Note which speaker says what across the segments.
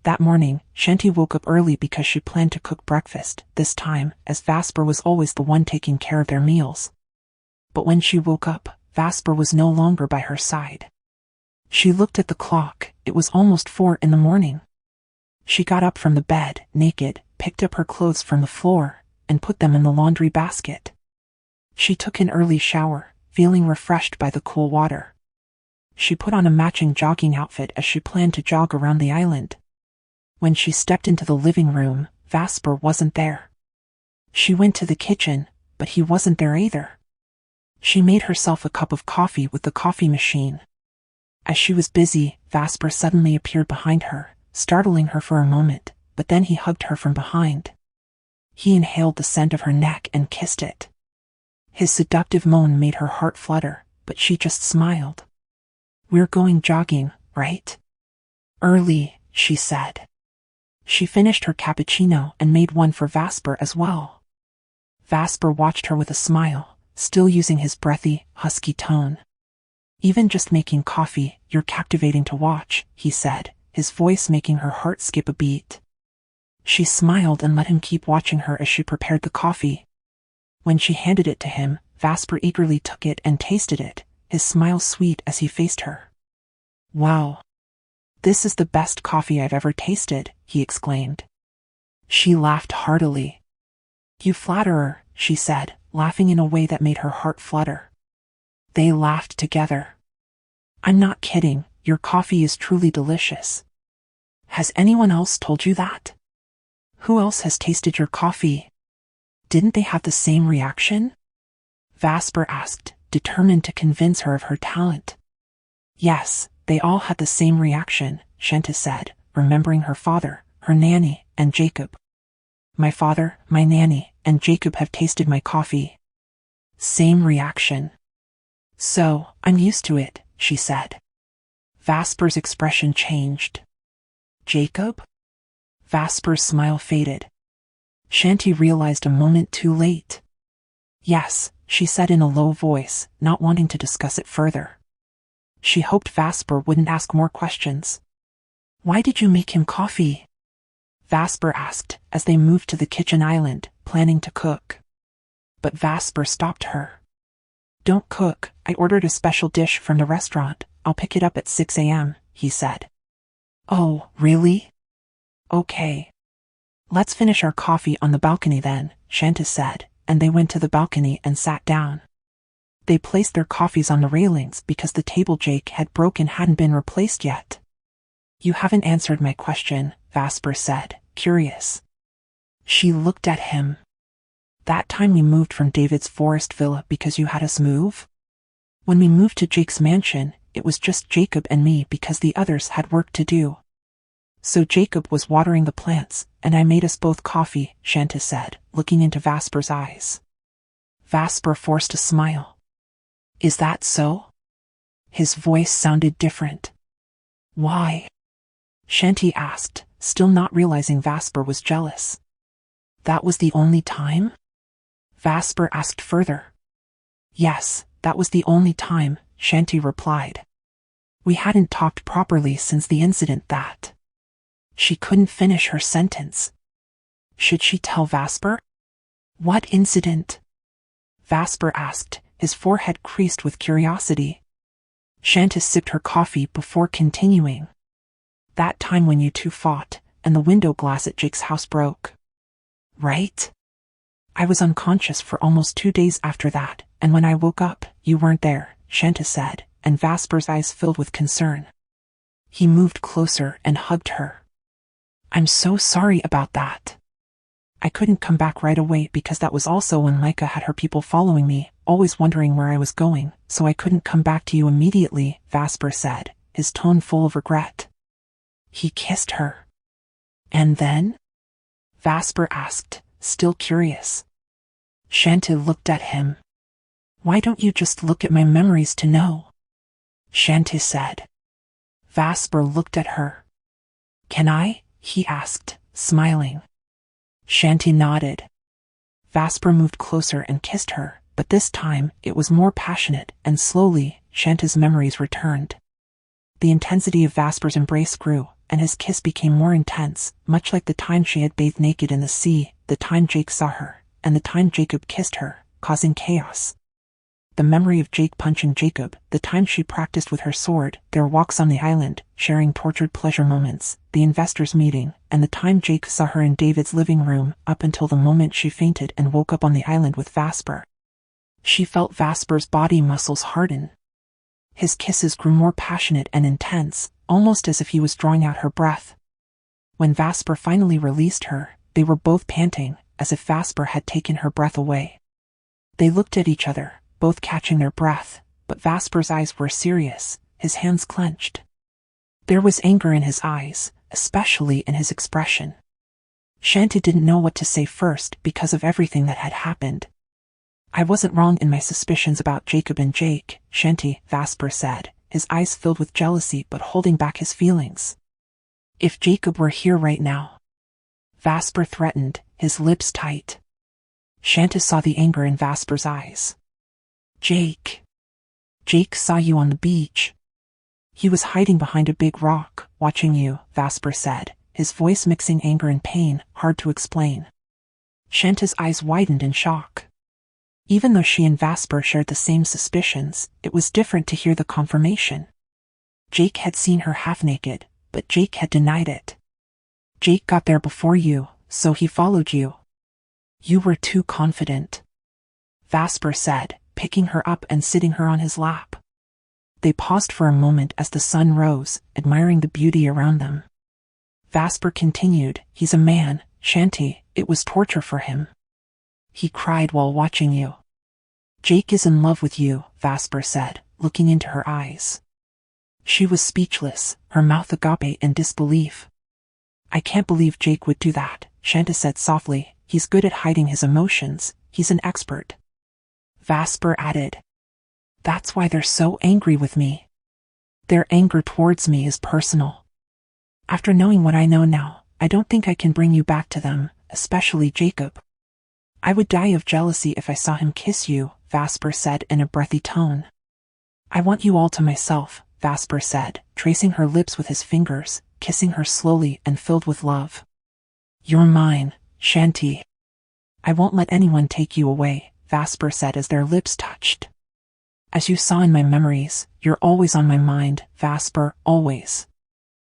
Speaker 1: That morning, Shanti woke up early because she planned to cook breakfast, this time, as Vasper was always the one taking care of their meals. But when she woke up, Vasper was no longer by her side. She looked at the clock. It was almost 4 in the morning. She got up from the bed, naked, picked up her clothes from the floor, and put them in the laundry basket. She took an early shower, feeling refreshed by the cool water. She put on a matching jogging outfit as she planned to jog around the island. When she stepped into the living room, Vasper wasn't there. She went to the kitchen, but he wasn't there either. She made herself a cup of coffee with the coffee machine. As she was busy, Vasper suddenly appeared behind her, startling her for a moment, but then he hugged her from behind. He inhaled the scent of her neck and kissed it. His seductive moan made her heart flutter, but she just smiled. "We're going jogging, right?" "Early," she said. She finished her cappuccino and made one for Vasper as well. Vasper watched her with a smile, still using his breathy, husky tone. "Even just making coffee, you're captivating to watch," he said, his voice making her heart skip a beat. She smiled and let him keep watching her as she prepared the coffee. When she handed it to him, Vasper eagerly took it and tasted it, his smile sweet as he faced her. "Wow. This is the best coffee I've ever tasted," he exclaimed. She laughed heartily. "You flatterer," she said, laughing in a way that made her heart flutter. They laughed together. "I'm not kidding, your coffee is truly delicious. Has anyone else told you that? Who else has tasted your coffee? Didn't they have the same reaction?" Vasper asked, determined to convince her of her talent. "Yes, they all had the same reaction," Shanti said, remembering her father, her nanny, and Jacob. "My father, my nanny, and Jacob have tasted my coffee. Same reaction. So, I'm used to it," she said. Vasper's expression changed. "Jacob?" Vasper's smile faded. Shanti realized a moment too late. "Yes," she said in a low voice, not wanting to discuss it further. She hoped Vasper wouldn't ask more questions. "Why did you make him coffee?" Vasper asked, as they moved to the kitchen island, planning to cook. But Vasper stopped her. "Don't cook, I ordered a special dish from the restaurant. I'll pick it up at 6 a.m., he said. "Oh, really? Okay. Let's finish our coffee on the balcony then," Shanti said, and they went to the balcony and sat down. They placed their coffees on the railings because the table Jake had broken hadn't been replaced yet. "You haven't answered my question," Vasper said, curious. She looked at him. "That time we moved from David's forest villa because you had us move? When we moved to Jake's mansion, it was just Jacob and me because the others had work to do. So Jacob was watering the plants, and I made us both coffee," Shanti said, looking into Vasper's eyes. Vasper forced a smile. "Is that so?" His voice sounded different. "Why?" Shanti asked, still not realizing Vasper was jealous. "That was the only time?" Vasper asked further. "Yes, that was the only time," Shanti replied. "We hadn't talked properly since the incident that..." She couldn't finish her sentence. Should she tell Vasper? "What incident?" Vasper asked, his forehead creased with curiosity. Shanti sipped her coffee before continuing. "That time when you two fought, and the window glass at Jake's house broke. Right? I was unconscious for almost 2 days after that, and when I woke up, you weren't there," Shanti said, and Vasper's eyes filled with concern. He moved closer and hugged her. "I'm so sorry about that. I couldn't come back right away because that was also when Micah had her people following me, always wondering where I was going, so I couldn't come back to you immediately," Vasper said, his tone full of regret. He kissed her. "And then?" Vasper asked, still curious. Shanti looked at him. "Why don't you just look at my memories to know?" Shanti said. Vasper looked at her. "Can I?" he asked, smiling. Shanti nodded. Vasper moved closer and kissed her, but this time it was more passionate, and slowly, Shanti's memories returned. The intensity of Vasper's embrace grew, and his kiss became more intense, much like the time she had bathed naked in the sea, the time Jake saw her, and the time Jacob kissed her, causing chaos. The memory of Jake punching Jacob, the time she practiced with her sword, their walks on the island, sharing tortured pleasure moments, the investors' meeting, and the time Jake saw her in David's living room, up until the moment she fainted and woke up on the island with Vasper. She felt Vasper's body muscles harden. His kisses grew more passionate and intense, almost as if he was drawing out her breath. When Vasper finally released her, they were both panting, as if Vasper had taken her breath away. They looked at each other, both catching their breath, but Vasper's eyes were serious, his hands clenched. There was anger in his eyes, especially in his expression. Shanti didn't know what to say first because of everything that had happened. "I wasn't wrong in my suspicions about Jacob and Jake, Shanti," Vasper said, his eyes filled with jealousy but holding back his feelings. "If Jacob were here right now," Vasper threatened, his lips tight. Shanti saw the anger in Vasper's eyes. Jake saw you on the beach. He was hiding behind a big rock, watching you," Vasper said, his voice mixing anger and pain, hard to explain. Shanti's eyes widened in shock. Even though she and Vasper shared the same suspicions, it was different to hear the confirmation. Jake had seen her half naked, but Jake had denied it. "Jake got there before you, so he followed you. You were too confident," Vasper said, picking her up and sitting her on his lap. They paused for a moment as the sun rose, admiring the beauty around them. Vasper continued, "He's a man, Shanti, it was torture for him. He cried while watching you." "Jake is in love with you," Vasper said, looking into her eyes. She was speechless, her mouth agape in disbelief. "I can't believe Jake would do that," Shanti said softly. "He's good at hiding his emotions, he's an expert." Vasper added, "That's why they're so angry with me. Their anger towards me is personal. After knowing what I know now, I don't think I can bring you back to them, especially Jacob. I would die of jealousy if I saw him kiss you," Vasper said in a breathy tone. "I want you all to myself," Vasper said, tracing her lips with his fingers, kissing her slowly and filled with love. "You're mine, Shanti. I won't let anyone take you away," Vasper said as their lips touched. "As you saw in my memories, you're always on my mind, Vasper, always.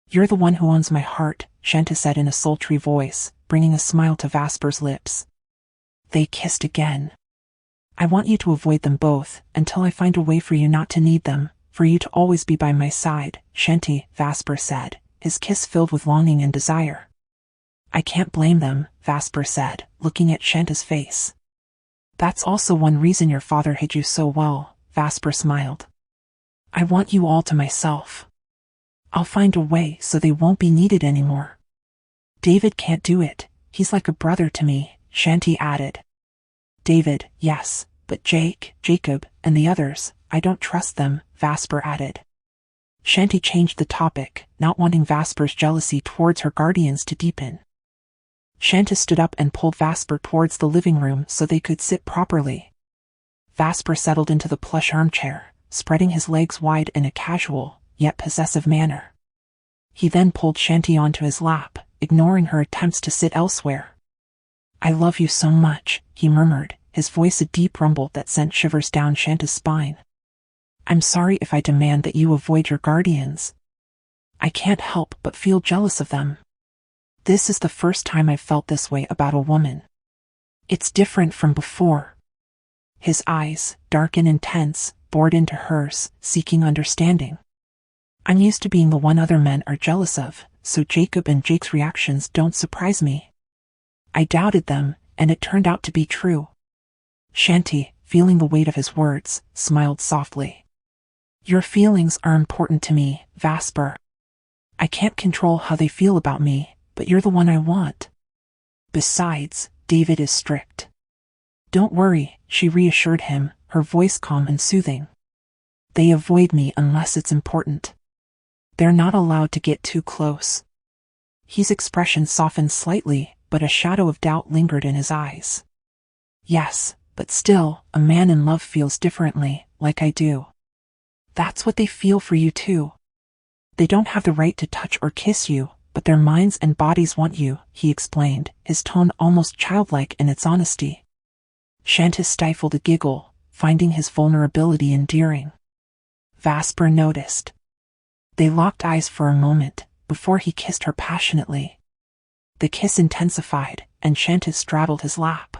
Speaker 1: You're the one who owns my heart," Shanti said in a sultry voice, bringing a smile to Vasper's lips. They kissed again. "I want you to avoid them both, until I find a way for you not to need them, for you to always be by my side, Shanti," Vasper said, his kiss filled with longing and desire. "I can't blame them," Vasper said, looking at Shanti's face. "That's also one reason your father hid you so well," Vasper smiled. "I want you all to myself. I'll find a way so they won't be needed anymore. David can't do it, he's like a brother to me," Shanti added. "David, yes, but Jacob, and the others, I don't trust them," Vasper added. Shanti changed the topic, not wanting Vasper's jealousy towards her guardians to deepen. Shanti stood up and pulled Vasper towards the living room so they could sit properly. Vasper settled into the plush armchair, spreading his legs wide in a casual, yet possessive manner. He then pulled Shanti onto his lap, ignoring her attempts to sit elsewhere. "I love you so much," he murmured, his voice a deep rumble that sent shivers down Shanti's spine. "I'm sorry if I demand that you avoid your guardians. I can't help but feel jealous of them. This is the first time I've felt this way about a woman. It's different from before." His eyes, dark and intense, bored into hers, seeking understanding. "I'm used to being the one other men are jealous of, so Jacob and Jake's reactions don't surprise me. I doubted them, and it turned out to be true." Shanti, feeling the weight of his words, smiled softly. "Your feelings are important to me, Vasper. I can't control how they feel about me, but you're the one I want. Besides, David is strict." "Don't worry," she reassured him, her voice calm and soothing. "They avoid me unless it's important. They're not allowed to get too close." His expression softened slightly, but a shadow of doubt lingered in his eyes. "Yes, but still, a man in love feels differently, like I do. That's what they feel for you too." They don't have the right to touch or kiss you, but their minds and bodies want you, he explained, his tone almost childlike in its honesty. Shantis stifled a giggle, finding his vulnerability endearing. Vasper noticed. They locked eyes for a moment, before he kissed her passionately. The kiss intensified, and Shantis straddled his lap.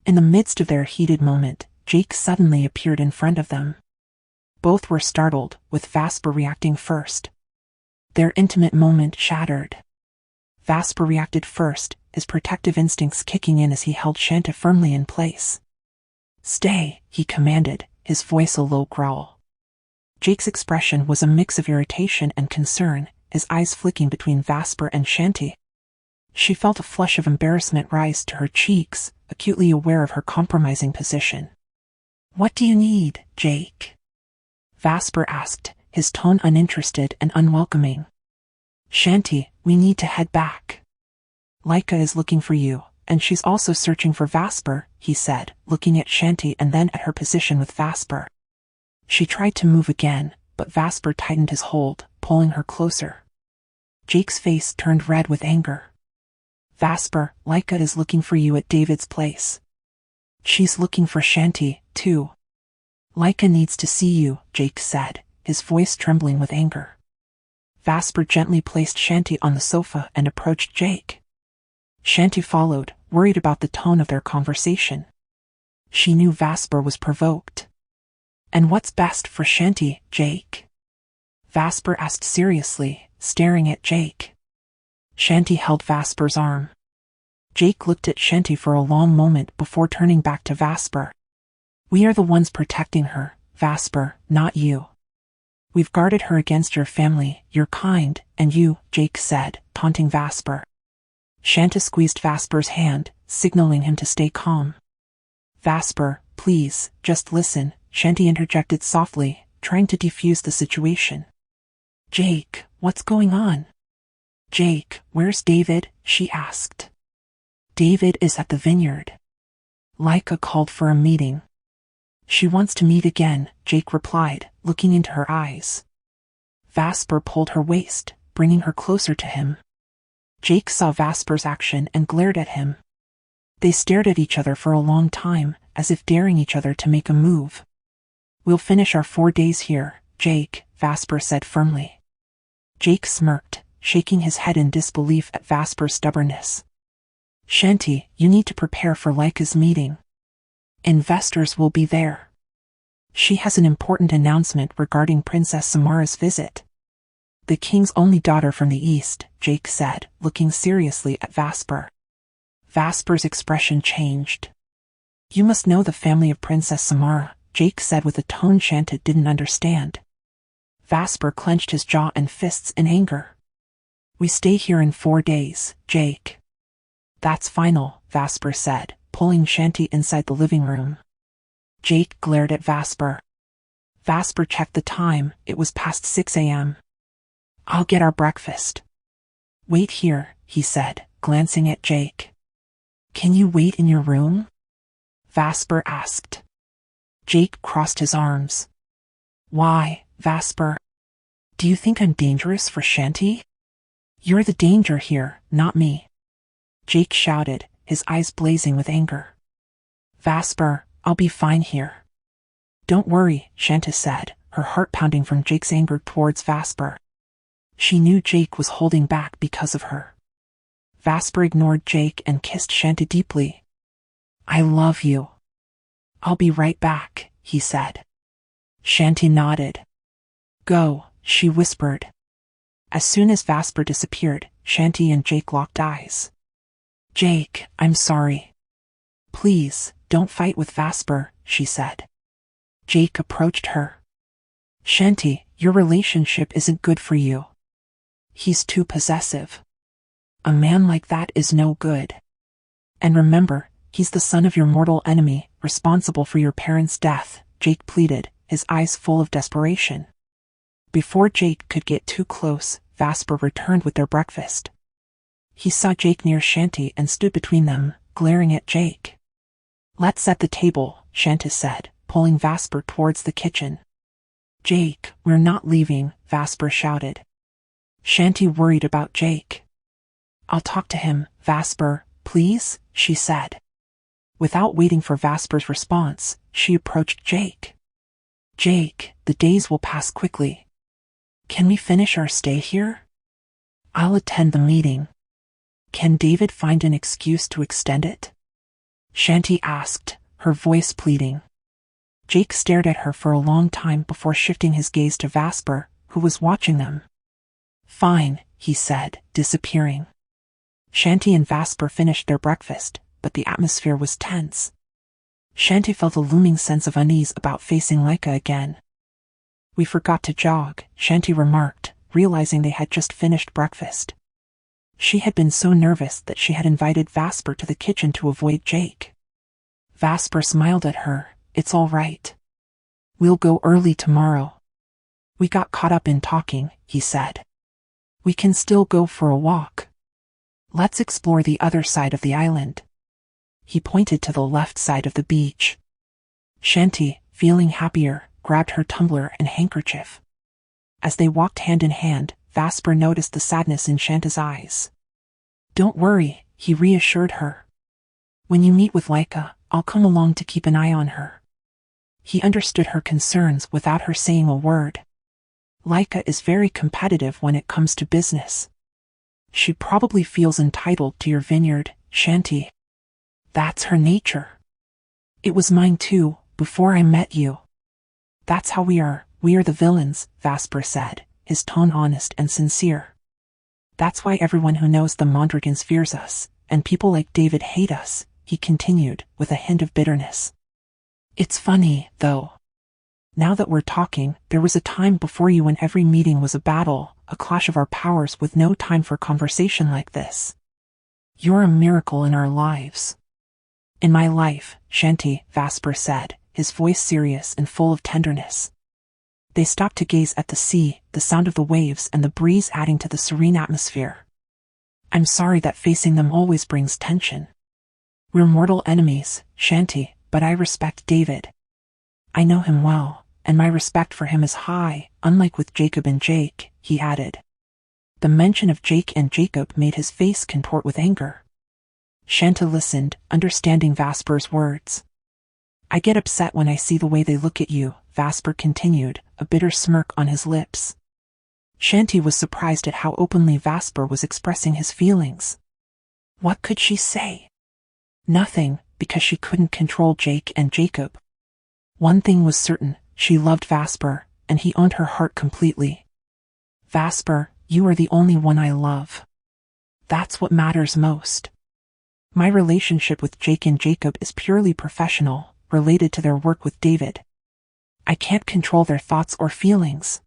Speaker 1: In the midst of their heated moment, Jake suddenly appeared in front of them. Both were startled, with Vasper reacting first. Their intimate moment shattered. Vasper reacted first, his protective instincts kicking in as he held Shanta firmly in place. "Stay," he commanded, his voice a low growl. Jake's expression was a mix of irritation and concern, his eyes flicking between Vasper and Shanti. She felt a flush of embarrassment rise to her cheeks, acutely aware of her compromising position. "What do you need, Jake?" Vasper asked, his tone uninterested and unwelcoming. "Shanti, we need to head back. Laika is looking for you, and she's also searching for Vasper," he said, looking at Shanti and then at her position with Vasper. She tried to move again, but Vasper tightened his hold, pulling her closer. Jake's face turned red with anger. "Vasper, Laika is looking for you at David's place. She's looking for Shanti, too." "Laika needs to see you," Jake said, his voice trembling with anger. Vasper gently placed Shanti on the sofa and approached Jake. Shanti followed, worried about the tone of their conversation. She knew Vasper was provoked. "And what's best for Shanti, Jake?" Vasper asked seriously, staring at Jake. Shanti held Vasper's arm. Jake looked at Shanti for a long moment before turning back to Vasper. "We are the ones protecting her, Vasper, not you. We've guarded her against your family, your kind, and you," Jake said, taunting Vasper. Shanta squeezed Vasper's hand, signaling him to stay calm. "Vasper, please, just listen," Shanti interjected softly, trying to defuse the situation. "Jake, what's going on?" "Jake, where's David?" she asked. "David is at the vineyard. Laika called for a meeting." "She wants to meet again," Jake replied, looking into her eyes. Vasper pulled her waist, bringing her closer to him. Jake saw Vasper's action and glared at him. They stared at each other for a long time, as if daring each other to make a move. "We'll finish our 4 days here, Jake," Vasper said firmly. Jake smirked, shaking his head in disbelief at Vasper's stubbornness. "Shanti, you need to prepare for Laika's meeting. Investors will be there. She has an important announcement regarding Princess Samara's visit." "The king's only daughter from the east," Jake said, looking seriously at Vasper. Vasper's expression changed. "You must know the family of Princess Samara," Jake said with a tone Shanta didn't understand. Vasper clenched his jaw and fists in anger. "We stay here in 4 days, Jake." "That's final," Vasper said, pulling Shanti inside the living room. Jake glared at Vasper. Vasper checked the time, it was past 6 a.m. "I'll get our breakfast." "Wait here," he said, glancing at Jake. "Can you wait in your room?" Vasper asked. Jake crossed his arms. "Why, Vasper? Do you think I'm dangerous for Shanti?" "You're the danger here, not me," Jake shouted, his eyes blazing with anger. "Vasper, I'll be fine here." "Don't worry," Shanta said, her heart pounding from Jake's anger towards Vasper. She knew Jake was holding back because of her. Vasper ignored Jake and kissed Shanta deeply. "I love you." "I'll be right back," he said. Shanti nodded. "Go," she whispered. As soon as Vasper disappeared, Shanti and Jake locked eyes. "Jake, I'm sorry. Please, don't fight with Vasper," she said. Jake approached her. "Shanti, your relationship isn't good for you. He's too possessive. A man like that is no good. And remember, he's the son of your mortal enemy, responsible for your parents' death," Jake pleaded, his eyes full of desperation. Before Jake could get too close, Vasper returned with their breakfast. He saw Jake near Shanti and stood between them, glaring at Jake. "Let's set the table," Shanta said, pulling Vasper towards the kitchen. Jake, we're not leaving, Vasper shouted. Shanti worried about Jake. I'll talk to him, Vasper, please, she said. Without waiting for Vasper's response, she approached Jake. Jake, the days will pass quickly. Can we finish our stay here? I'll attend the meeting. Can David find an excuse to extend it? Shanti asked, her voice pleading. Jake stared at her for a long time before shifting his gaze to Vasper, who was watching them. Fine, he said, disappearing. Shanti and Vasper finished their breakfast, but the atmosphere was tense. Shanti felt a looming sense of unease about facing Laika again. We forgot to jog, Shanti remarked, realizing they had just finished breakfast. She had been so nervous that she had invited Vasper to the kitchen to avoid Jake. Vasper smiled at her. It's all right. We'll go early tomorrow. We got caught up in talking, he said. We can still go for a walk. Let's explore the other side of the island. He pointed to the left side of the beach. Shanti, feeling happier, grabbed her tumbler and handkerchief. As they walked hand in hand, Vasper noticed the sadness in Shanti's eyes. Don't worry, he reassured her. When you meet with Laika, I'll come along to keep an eye on her. He understood her concerns without her saying a word. Laika is very competitive when it comes to business. She probably feels entitled to your vineyard, Shanti. That's her nature. It was mine too, before I met you. That's how we are the villains, Vasper said, his tone honest and sincere. That's why everyone who knows the Mondragons fears us, and people like David hate us, he continued, with a hint of bitterness. It's funny, though. Now that we're talking, there was a time before you when every meeting was a battle, a clash of our powers with no time for conversation like this. You're a miracle in our lives. In my life, Shanti, Vasper said, his voice serious and full of tenderness. They stopped to gaze at the sea, the sound of the waves and the breeze adding to the serene atmosphere. I'm sorry that facing them always brings tension. We're mortal enemies, Shanti, but I respect David. I know him well, and my respect for him is high, unlike with Jacob and Jake, he added. The mention of Jake and Jacob made his face contort with anger. Shanti listened, understanding Vasper's words. I get upset when I see the way they look at you, Vasper continued, a bitter smirk on his lips. Shanti was surprised at how openly Vasper was expressing his feelings. What could she say? Nothing, because she couldn't control Jake and Jacob. One thing was certain, she loved Vasper, and he owned her heart completely. Vasper, you are the only one I love. That's what matters most. My relationship with Jake and Jacob is purely professional, related to their work with David. I can't control their thoughts or feelings.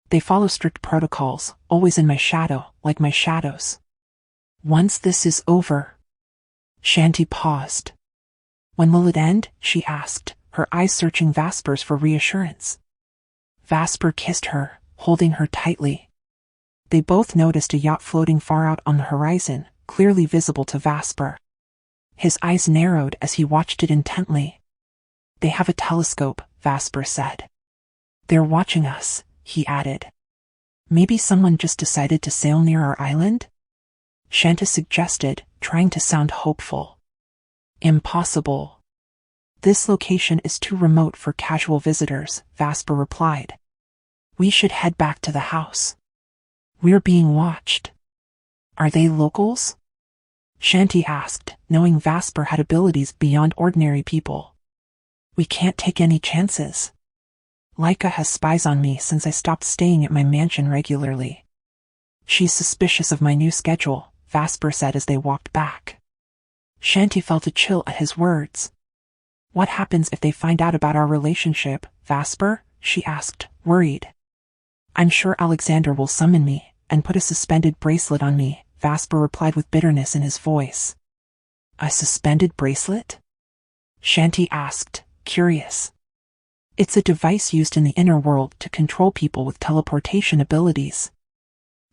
Speaker 1: They follow strict protocols, always in my shadow, like my shadows. Once this is over. Shanti paused. When will it end? She asked, her eyes searching Vasper's for reassurance. Vasper kissed her, holding her tightly. They both noticed a yacht floating far out on the horizon, clearly visible to Vasper. His eyes narrowed as he watched it intently. They have a telescope, Vasper said. They're watching us, he added. Maybe someone just decided to sail near our island? Shanti suggested, trying to sound hopeful. Impossible. This location is too remote for casual visitors, Vasper replied. We should head back to the house. We're being watched. Are they locals? Shanti asked, knowing Vasper had abilities beyond ordinary people. We can't take any chances. Laika has spies on me since I stopped staying at my mansion regularly. She's suspicious of my new schedule, Vasper said as they walked back. Shanti felt a chill at his words. What happens if they find out about our relationship, Vasper? She asked, worried. I'm sure Alexander will summon me and put a suspended bracelet on me, Vasper replied with bitterness in his voice. A suspended bracelet? Shanti asked, curious. It's a device used in the inner world to control people with teleportation abilities.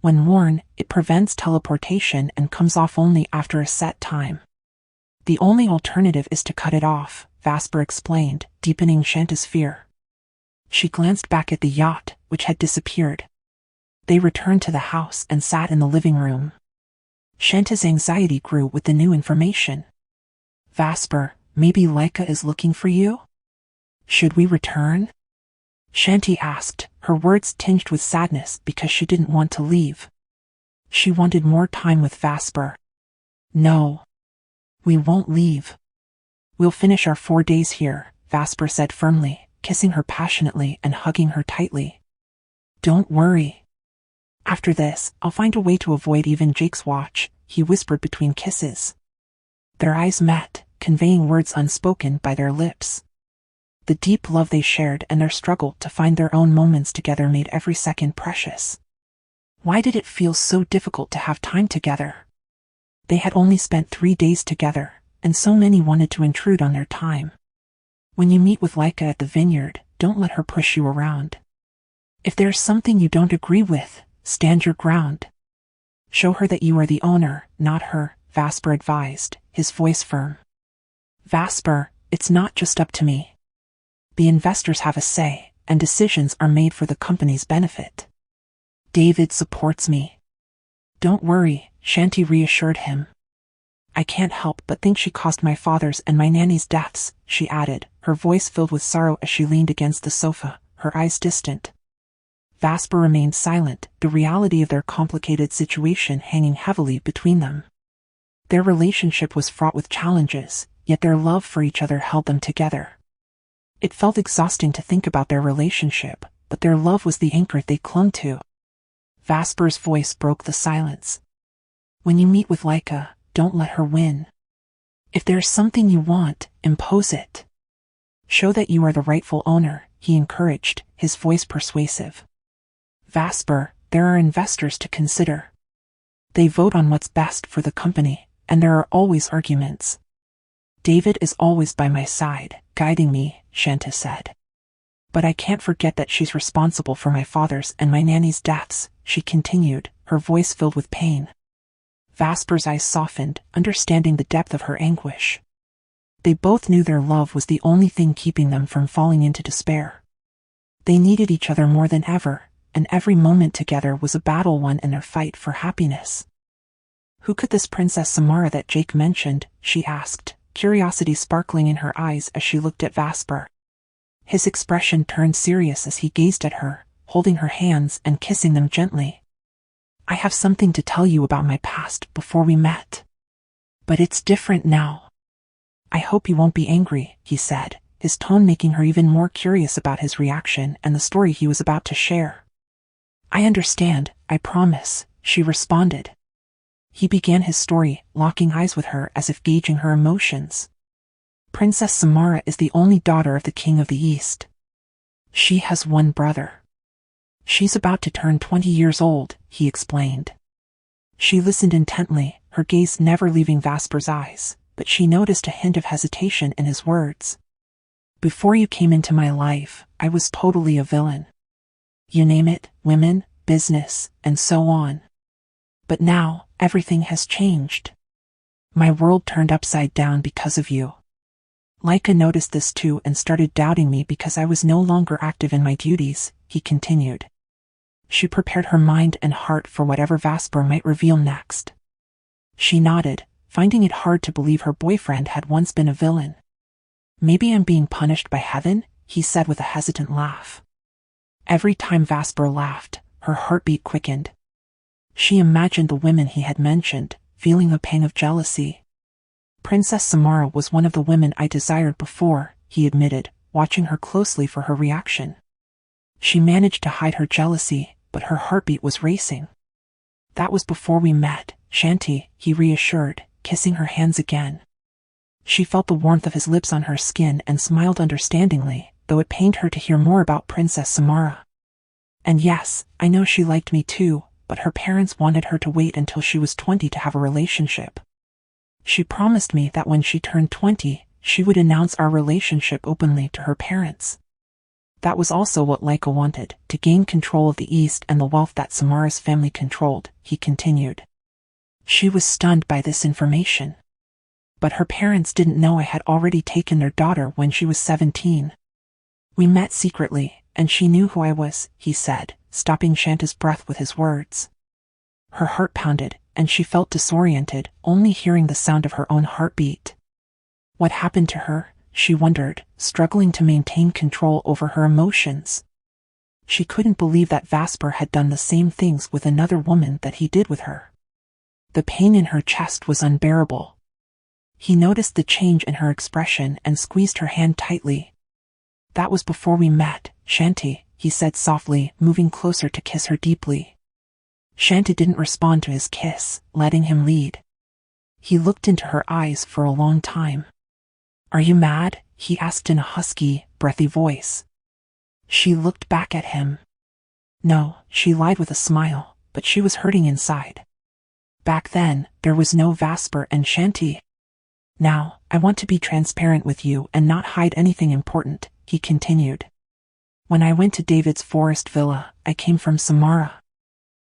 Speaker 1: When worn, it prevents teleportation and comes off only after a set time. The only alternative is to cut it off, Vasper explained, deepening Shanti's fear. She glanced back at the yacht, which had disappeared. They returned to the house and sat in the living room. Shanta's anxiety grew with the new information. Vasper, maybe Laika is looking for you? Should we return? Shanti asked, her words tinged with sadness because she didn't want to leave. She wanted more time with Vasper. No. We won't leave. We'll finish our 4 days here, Vasper said firmly, kissing her passionately and hugging her tightly. Don't worry. After this, I'll find a way to avoid even Jake's watch, he whispered between kisses. Their eyes met, conveying words unspoken by their lips. The deep love they shared and their struggle to find their own moments together made every second precious. Why did it feel so difficult to have time together? They had only spent 3 days together, and so many wanted to intrude on their time. When you meet with Laika at the vineyard, don't let her push you around. If there's something you don't agree with, stand your ground. Show her that you are the owner, not her, Vasper advised, his voice firm. Vasper, it's not just up to me. The investors have a say, and decisions are made for the company's benefit. David supports me. Don't worry, Shanti reassured him. I can't help but think she caused my father's and my nanny's deaths, she added, her voice filled with sorrow as she leaned against the sofa, her eyes distant. Vasper remained silent, the reality of their complicated situation hanging heavily between them. Their relationship was fraught with challenges, yet their love for each other held them together. It felt exhausting to think about their relationship, but their love was the anchor they clung to. Vasper's voice broke the silence. When you meet with Laika, don't let her win. If there's something you want, impose it. Show that you are the rightful owner, he encouraged, his voice persuasive. Vasper, there are investors to consider. They vote on what's best for the company, and there are always arguments. David is always by my side, guiding me, Shanta said. But I can't forget that she's responsible for my father's and my nanny's deaths, she continued, her voice filled with pain. Vasper's eyes softened, understanding the depth of her anguish. They both knew their love was the only thing keeping them from falling into despair. They needed each other more than ever, and every moment together was a battle won in their fight for happiness. Who could this Princess Samara that Jake mentioned, she asked, curiosity sparkling in her eyes as she looked at Vasper. His expression turned serious as he gazed at her, holding her hands and kissing them gently. I have something to tell you about my past before we met. But it's different now. I hope you won't be angry, he said, his tone making her even more curious about his reaction and the story he was about to share. I understand, I promise, she responded. He began his story, locking eyes with her as if gauging her emotions. Princess Samara is the only daughter of the King of the East. She has one brother. She's about to turn 20 years old, he explained. She listened intently, her gaze never leaving Vasper's eyes, but she noticed a hint of hesitation in his words. Before you came into my life, I was totally a villain. You name it, women, business, and so on. But now, everything has changed. My world turned upside down because of you. Laika noticed this too and started doubting me because I was no longer active in my duties, he continued. She prepared her mind and heart for whatever Vasper might reveal next. She nodded, finding it hard to believe her boyfriend had once been a villain. Maybe I'm being punished by heaven, he said with a hesitant laugh. Every time Vasper laughed, her heartbeat quickened. She imagined the women he had mentioned, feeling a pang of jealousy. Princess Samara was one of the women I desired before, he admitted, watching her closely for her reaction. She managed to hide her jealousy, but her heartbeat was racing. That was before we met, Shanti, he reassured, kissing her hands again. She felt the warmth of his lips on her skin and smiled understandingly, though it pained her to hear more about Princess Samara. And yes, I know she liked me too, but her parents wanted her to wait until she was 20 to have a relationship. She promised me that when she turned 20, she would announce our relationship openly to her parents. That was also what Laika wanted, to gain control of the East and the wealth that Samara's family controlled, he continued. She was stunned by this information. But her parents didn't know I had already taken their daughter when she was 17. We met secretly, and she knew who I was, he said, stopping Shanta's breath with his words. Her heart pounded, and she felt disoriented, only hearing the sound of her own heartbeat. What happened to her? She wondered, struggling to maintain control over her emotions. She couldn't believe that Vasper had done the same things with another woman that he did with her. The pain in her chest was unbearable. He noticed the change in her expression and squeezed her hand tightly. That was before we met, Shanti, he said softly, moving closer to kiss her deeply. Shanti didn't respond to his kiss, letting him lead. He looked into her eyes for a long time. Are you mad? He asked in a husky, breathy voice. She looked back at him. No, she lied with a smile, but she was hurting inside. Back then, there was no Vasper and Shanti. Now, I want to be transparent with you and not hide anything important, he continued. When I went to David's forest villa, I came from Samara.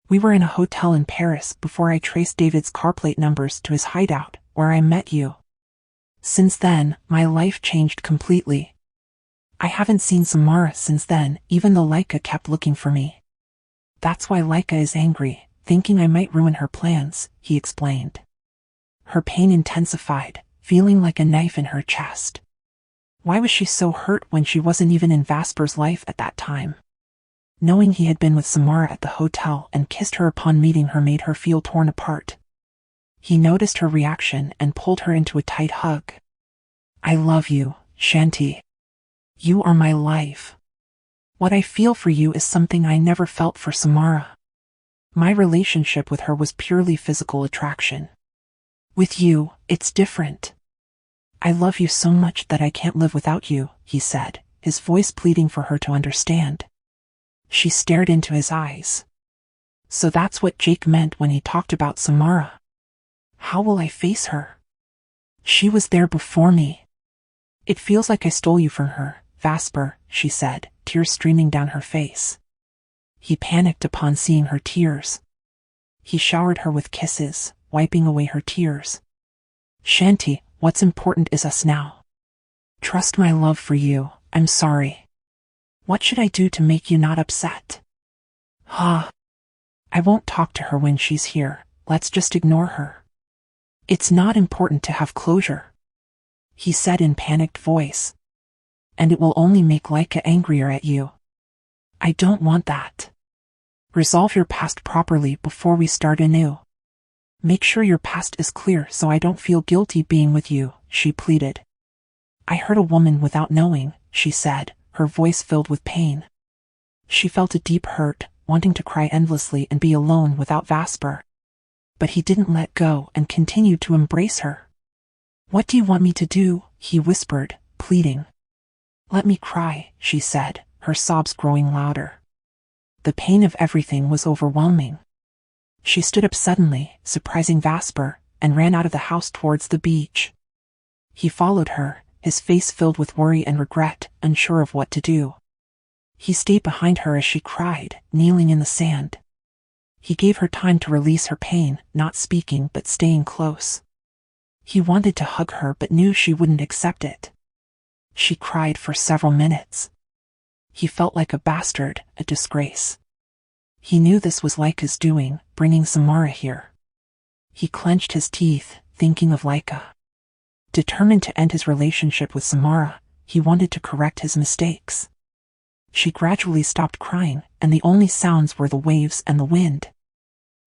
Speaker 1: We were in a hotel in Paris before I traced David's car plate numbers to his hideout, where I met you. Since then, my life changed completely. I haven't seen Samara since then, even though Laika kept looking for me. That's why Laika is angry, thinking I might ruin her plans, he explained. Her pain intensified, feeling like a knife in her chest. Why was she so hurt when she wasn't even in Vasper's life at that time? Knowing he had been with Samara at the hotel and kissed her upon meeting her made her feel torn apart. He noticed her reaction and pulled her into a tight hug. I love you, Shanti. You are my life. What I feel for you is something I never felt for Samara. My relationship with her was purely physical attraction. With you, it's different. I love you so much that I can't live without you, he said, his voice pleading for her to understand. She stared into his eyes. So that's what Jake meant when he talked about Samara. How will I face her? She was there before me. It feels like I stole you from her, Vasper, she said, tears streaming down her face. He panicked upon seeing her tears. He showered her with kisses, wiping away her tears. Shanti, what's important is us now. Trust my love for you, I'm sorry. What should I do to make you not upset? I won't talk to her when she's here, let's just ignore her. It's not important to have closure, he said in panicked voice. And it will only make Laika angrier at you. I don't want that. Resolve your past properly before we start anew. Make sure your past is clear so I don't feel guilty being with you, she pleaded. I hurt a woman without knowing, she said, her voice filled with pain. She felt a deep hurt, wanting to cry endlessly and be alone without Vasper. But he didn't let go and continued to embrace her. What do you want me to do? He whispered, pleading. Let me cry, she said, her sobs growing louder. The pain of everything was overwhelming. She stood up suddenly, surprising Vasper, and ran out of the house towards the beach. He followed her, his face filled with worry and regret, unsure of what to do. He stayed behind her as she cried, kneeling in the sand. He gave her time to release her pain, not speaking but staying close. He wanted to hug her but knew she wouldn't accept it. She cried for several minutes. He felt like a bastard, a disgrace. He knew this was Laika's doing, bringing Samara here. He clenched his teeth, thinking of Laika. Determined to end his relationship with Samara, he wanted to correct his mistakes. She gradually stopped crying, and the only sounds were the waves and the wind.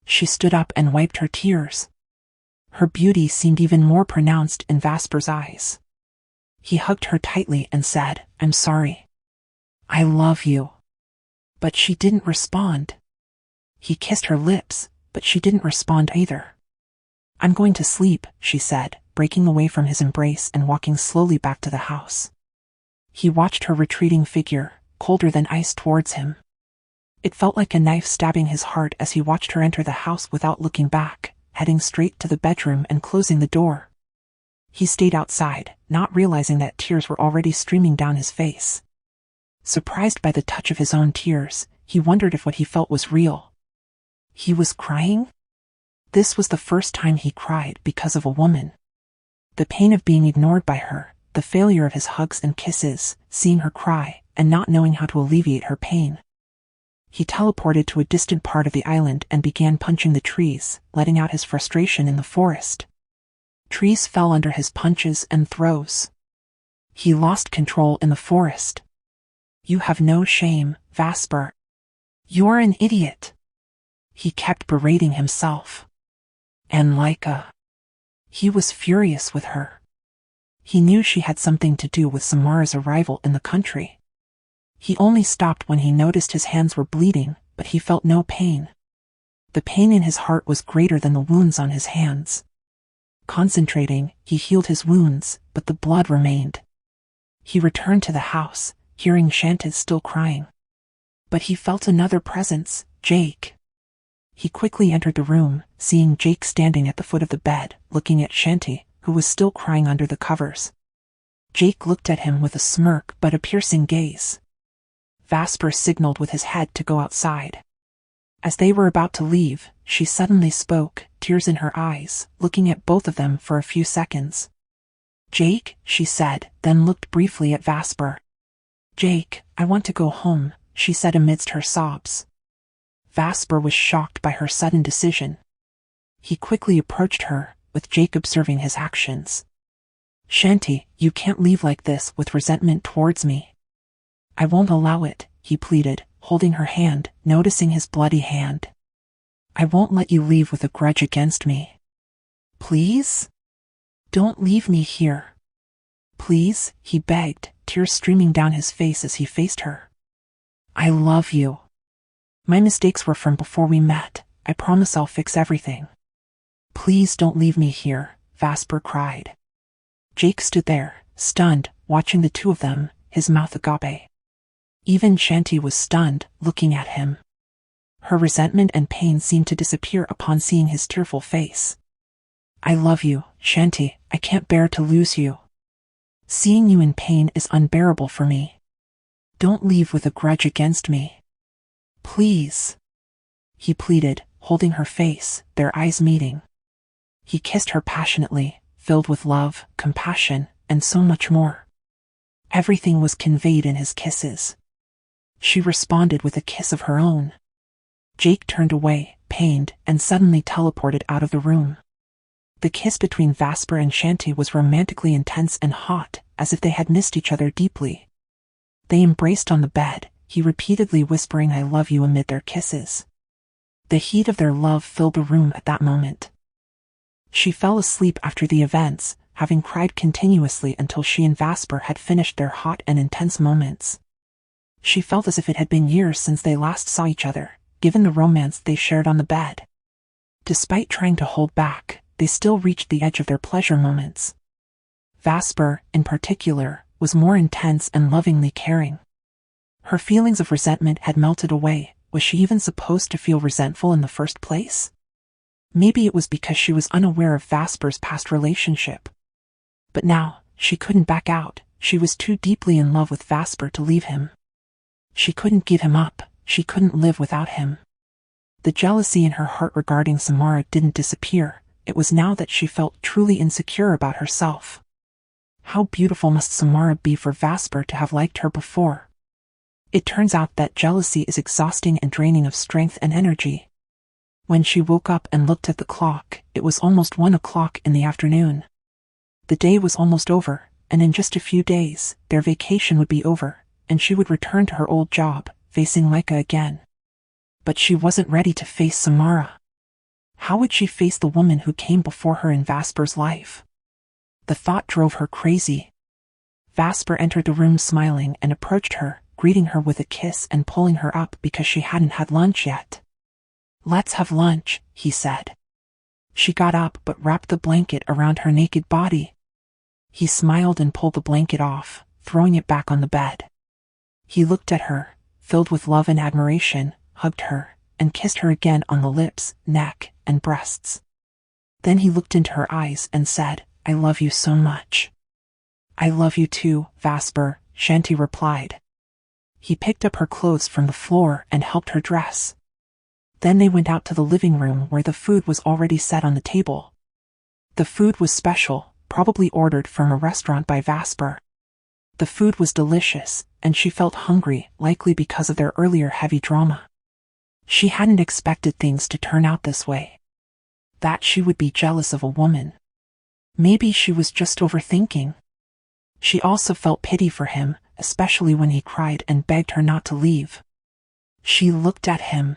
Speaker 1: She stood up and wiped her tears. Her beauty seemed even more pronounced in Vasper's eyes. He hugged her tightly and said, I'm sorry. I love you. But she didn't respond. He kissed her lips, but she didn't respond either. I'm going to sleep, she said, breaking away from his embrace and walking slowly back to the house. He watched her retreating figure, colder than ice, towards him. It felt like a knife stabbing his heart as he watched her enter the house without looking back, heading straight to the bedroom and closing the door. He stayed outside, not realizing that tears were already streaming down his face. Surprised by the touch of his own tears, he wondered if what he felt was real. He was crying? This was the first time he cried because of a woman. The pain of being ignored by her, the failure of his hugs and kisses, seeing her cry, and not knowing how to alleviate her pain. He teleported to a distant part of the island and began punching the trees, letting out his frustration in the forest. Trees fell under his punches and throws. He lost control in the forest. "You have no shame, Vasper. You're an idiot." He kept berating himself. And Laika. He was furious with her. He knew she had something to do with Samara's arrival in the country. He only stopped when he noticed his hands were bleeding, but he felt no pain. The pain in his heart was greater than the wounds on his hands. Concentrating, he healed his wounds, but the blood remained. He returned to the house, hearing Shanti still crying. But he felt another presence, Jake. He quickly entered the room, seeing Jake standing at the foot of the bed, looking at Shanti, who was still crying under the covers. Jake looked at him with a smirk but a piercing gaze. Vasper signaled with his head to go outside. As they were about to leave, she suddenly spoke, tears in her eyes, looking at both of them for a few seconds. "Jake," she said, then looked briefly at Vasper. "Jake, I want to go home," she said amidst her sobs. Vasper was shocked by her sudden decision. He quickly approached her, with Jake observing his actions. "Shanti, you can't leave like this with resentment towards me." "I won't allow it," he pleaded, holding her hand, noticing his bloody hand. "I won't let you leave with a grudge against me. Please? Don't leave me here. Please," he begged, tears streaming down his face as he faced her. "I love you. My mistakes were from before we met. I promise I'll fix everything. Please don't leave me here," Vasper cried. Jake stood there, stunned, watching the two of them, his mouth agape. Even Shanti was stunned, looking at him. Her resentment and pain seemed to disappear upon seeing his tearful face. "I love you, Shanti. I can't bear to lose you. Seeing you in pain is unbearable for me. Don't leave with a grudge against me. Please," he pleaded, holding her face, their eyes meeting. He kissed her passionately, filled with love, compassion, and so much more. Everything was conveyed in his kisses. She responded with a kiss of her own. Jake turned away, pained, and suddenly teleported out of the room. The kiss between Vasper and Shanti was romantically intense and hot, as if they had missed each other deeply. They embraced on the bed, he repeatedly whispering "I love you" amid their kisses. The heat of their love filled the room at that moment. She fell asleep after the events, having cried continuously until she and Vasper had finished their hot and intense moments. She felt as if it had been years since they last saw each other, given the romance they shared on the bed. Despite trying to hold back, they still reached the edge of their pleasure moments. Vasper, in particular, was more intense and lovingly caring. Her feelings of resentment had melted away. Was she even supposed to feel resentful in the first place? Maybe it was because she was unaware of Vasper's past relationship. But now, she couldn't back out. She was too deeply in love with Vasper to leave him. She couldn't give him up. She couldn't live without him. The jealousy in her heart regarding Samara didn't disappear. It was now that she felt truly insecure about herself. How beautiful must Samara be for Vasper to have liked her before? It turns out that jealousy is exhausting and draining of strength and energy. When she woke up and looked at the clock, it was almost 1 o'clock in the afternoon. The day was almost over, and in just a few days, their vacation would be over, and she would return to her old job, facing Laika again. But she wasn't ready to face Samara. How would she face the woman who came before her in Vasper's life? The thought drove her crazy. Vasper entered the room smiling and approached her, greeting her with a kiss and pulling her up because she hadn't had lunch yet. "Let's have lunch," he said. She got up but wrapped the blanket around her naked body. He smiled and pulled the blanket off, throwing it back on the bed. He looked at her, filled with love and admiration, hugged her, and kissed her again on the lips, neck, and breasts. Then he looked into her eyes and said, "I love you so much." "I love you too, Vasper," Shanti replied. He picked up her clothes from the floor and helped her dress. Then they went out to the living room where the food was already set on the table. The food was special, probably ordered from a restaurant by Vasper. The food was delicious, and she felt hungry, likely because of their earlier heavy drama. She hadn't expected things to turn out this way. That she would be jealous of a woman. Maybe she was just overthinking. She also felt pity for him, especially when he cried and begged her not to leave. She looked at him.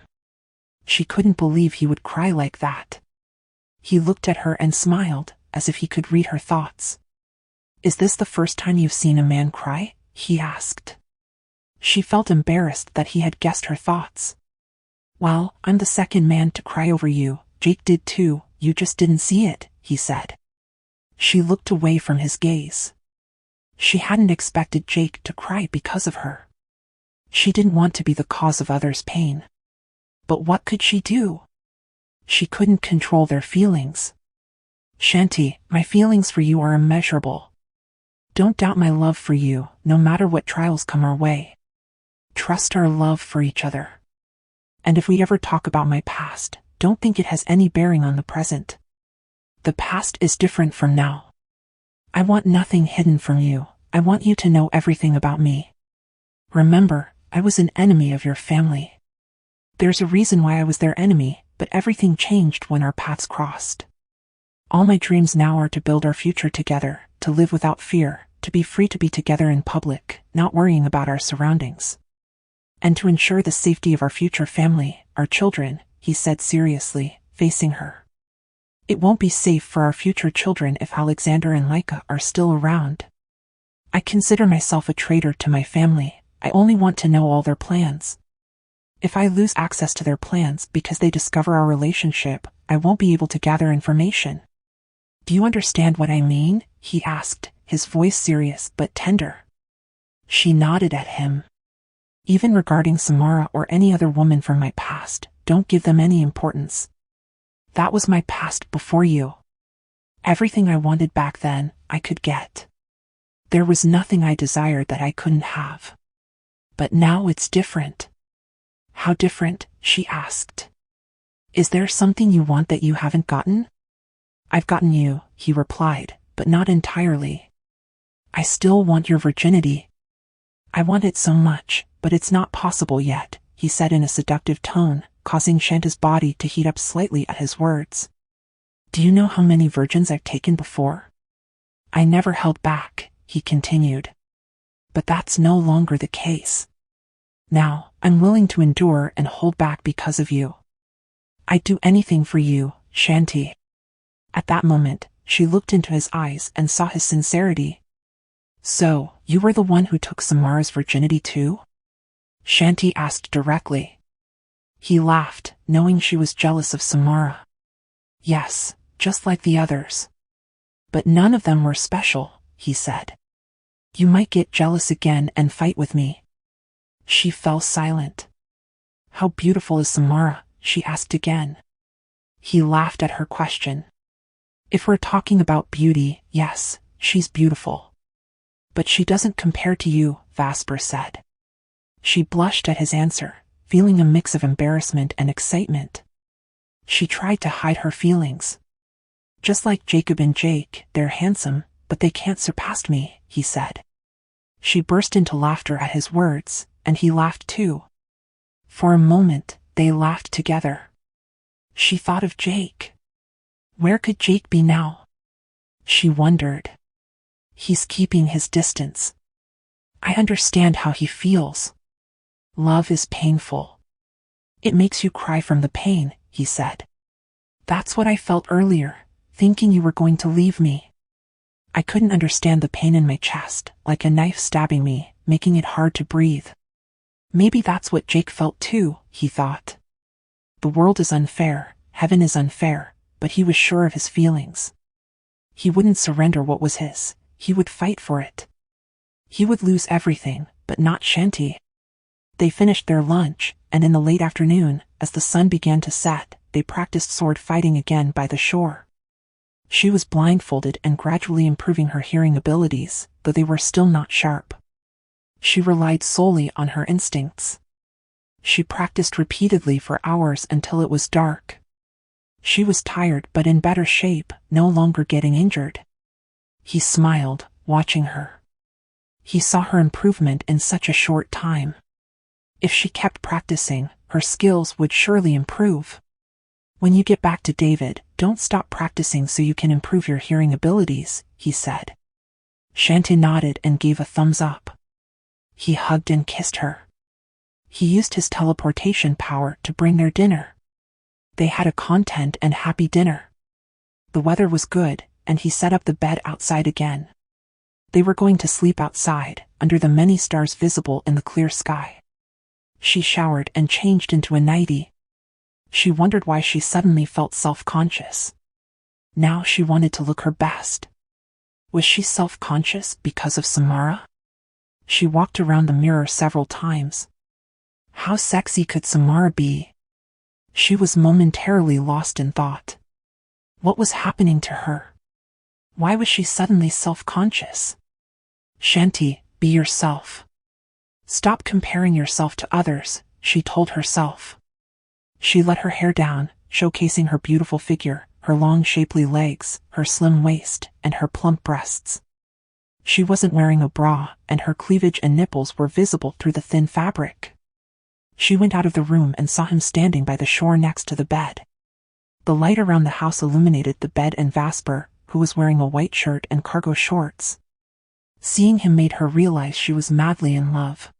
Speaker 1: She couldn't believe he would cry like that. He looked at her and smiled, as if he could read her thoughts. "Is this the first time you've seen a man cry?" he asked. She felt embarrassed that he had guessed her thoughts. "Well, I'm the second man to cry over you. Jake did too, you just didn't see it," he said. She looked away from his gaze. She hadn't expected Jake to cry because of her. She didn't want to be the cause of others' pain. But what could she do? She couldn't control their feelings. "Shanti, my feelings for you are immeasurable. Don't doubt my love for you, no matter what trials come our way. Trust our love for each other. And if we ever talk about my past, don't think it has any bearing on the present. The past is different from now. I want nothing hidden from you. I want you to know everything about me. Remember, I was an enemy of your family. There's a reason why I was their enemy, but everything changed when our paths crossed. All my dreams now are to build our future together, to live without fear, to be free to be together in public, not worrying about our surroundings. And to ensure the safety of our future family, our children," he said seriously, facing her. "It won't be safe for our future children if Alexander and Laika are still around. I consider myself a traitor to my family. I only want to know all their plans. If I lose access to their plans because they discover our relationship, I won't be able to gather information. Do you understand what I mean?" he asked, his voice serious but tender. She nodded at him. "Even regarding Samara or any other woman from my past, don't give them any importance. That was my past before you. Everything I wanted back then, I could get. There was nothing I desired that I couldn't have. But now it's different." "How different?" she asked. "Is there something you want that you haven't gotten?" "I've gotten you," he replied, "but not entirely. I still want your virginity. I want it so much, but it's not possible yet," he said in a seductive tone, causing Shanta's body to heat up slightly at his words. "Do you know how many virgins I've taken before? I never held back," he continued. "But that's no longer the case. Now, I'm willing to endure and hold back because of you. I'd do anything for you, Shanti." At that moment, she looked into his eyes and saw his sincerity. "So, you were the one who took Samara's virginity too?" Shanti asked directly. He laughed, knowing she was jealous of Samara. "Yes, just like the others. But none of them were special," he said. "You might get jealous again and fight with me." She fell silent. "How beautiful is Samara?" she asked again. He laughed at her question. "If we're talking about beauty, yes, she's beautiful. But she doesn't compare to you," Vasper said. She blushed at his answer, feeling a mix of embarrassment and excitement. She tried to hide her feelings. "Just like Jacob and Jake, they're handsome, but they can't surpass me," he said. She burst into laughter at his words, and he laughed too. For a moment, they laughed together. She thought of Jake. Where could Jake be now? She wondered. He's keeping his distance. I understand how he feels. Love is painful. It makes you cry from the pain, he said. That's what I felt earlier, thinking you were going to leave me. I couldn't understand the pain in my chest, like a knife stabbing me, making it hard to breathe. Maybe that's what Jake felt too, he thought. The world is unfair, heaven is unfair, but he was sure of his feelings. He wouldn't surrender what was his, he would fight for it. He would lose everything, but not Shanti. They finished their lunch, and in the late afternoon, as the sun began to set, they practiced sword fighting again by the shore. She was blindfolded and gradually improving her hearing abilities, though they were still not sharp. She relied solely on her instincts. She practiced repeatedly for hours until it was dark. She was tired but in better shape, no longer getting injured. He smiled, watching her. He saw her improvement in such a short time. If she kept practicing, her skills would surely improve. When you get back to David, don't stop practicing so you can improve your hearing abilities, he said. Shanti nodded and gave a thumbs up. He hugged and kissed her. He used his teleportation power to bring their dinner. They had a content and happy dinner. The weather was good, and he set up the bed outside again. They were going to sleep outside, under the many stars visible in the clear sky. She showered and changed into a nightie. She wondered why she suddenly felt self-conscious. Now she wanted to look her best. Was she self-conscious because of Samara? She walked around the mirror several times. How sexy could Samara be? She was momentarily lost in thought. What was happening to her? Why was she suddenly self-conscious? Shanti, be yourself. Stop comparing yourself to others, she told herself. She let her hair down, showcasing her beautiful figure, her long shapely legs, her slim waist, and her plump breasts. She wasn't wearing a bra, and her cleavage and nipples were visible through the thin fabric. She went out of the room and saw him standing by the shore next to the bed. The light around the house illuminated the bed and Vasper, who was wearing a white shirt and cargo shorts. Seeing him made her realize she was madly in love.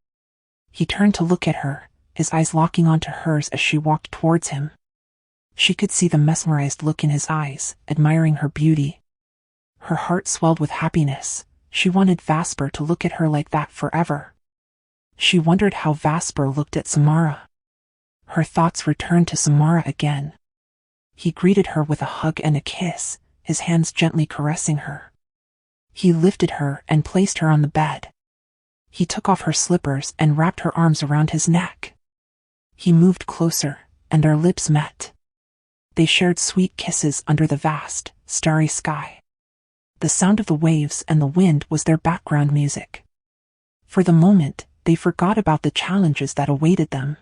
Speaker 1: He turned to look at her, his eyes locking onto hers as she walked towards him. She could see the mesmerized look in his eyes, admiring her beauty. Her heart swelled with happiness. She wanted Vasper to look at her like that forever. She wondered how Vasper looked at Samara. Her thoughts returned to Samara again. He greeted her with a hug and a kiss, his hands gently caressing her. He lifted her and placed her on the bed. He took off her slippers and wrapped her arms around his neck. He moved closer, and their lips met. They shared sweet kisses under the vast, starry sky. The sound of the waves and the wind was their background music. For the moment, they forgot about the challenges that awaited them.